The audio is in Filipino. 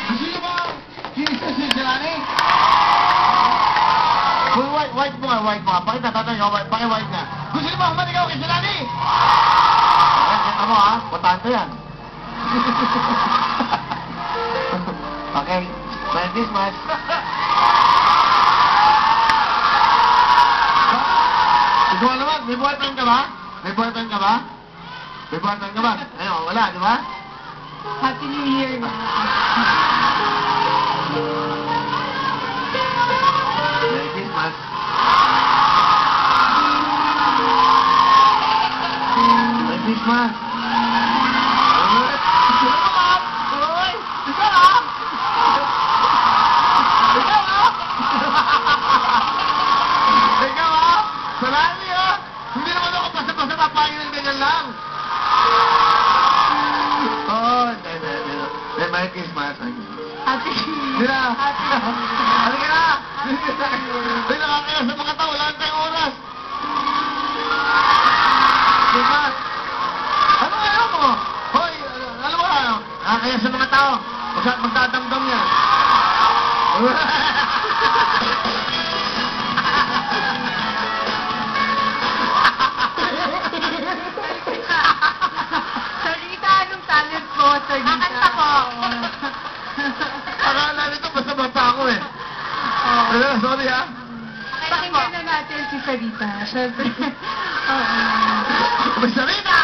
Gusto niyo ba kinis si Jelani? Uy, white mo nga, white mo nga. Pakita, tatay ko, paki-white nga. Gusto niyo ba humaligaw kay Jelani? Kita mo ha, botante yan. Okay, Merry Christmas. Ikaw naman, may boyfriend ka ba? May boyfriend ka ba? May boyfriend ka ba? Ayun, wala, di ba? Happy New Year na. Merry Christmas. Merry Christmas. Uy! Ikaw ah! Ikaw ah! Salami ah! Hindi naman ako basta-basta napangin ng ganyan lang. Oh, hindi. Merry Christmas. Happy New Year. Hindi na. Happy New Year. Halika na! Ay, nakakaya sa mga tao. Wala tayong oras. Diba? Ano ayaw mo? Hoy, ano mo ayaw? Nakakaya sa mga tao. Magdadamdam yan. Sarita, anong talent po? Sarita. Kakanta po. Akala nito basta-basta ako eh. Sorry ha. Pakinggan na natin si Sarita. Siyempre. Oo. Sarita!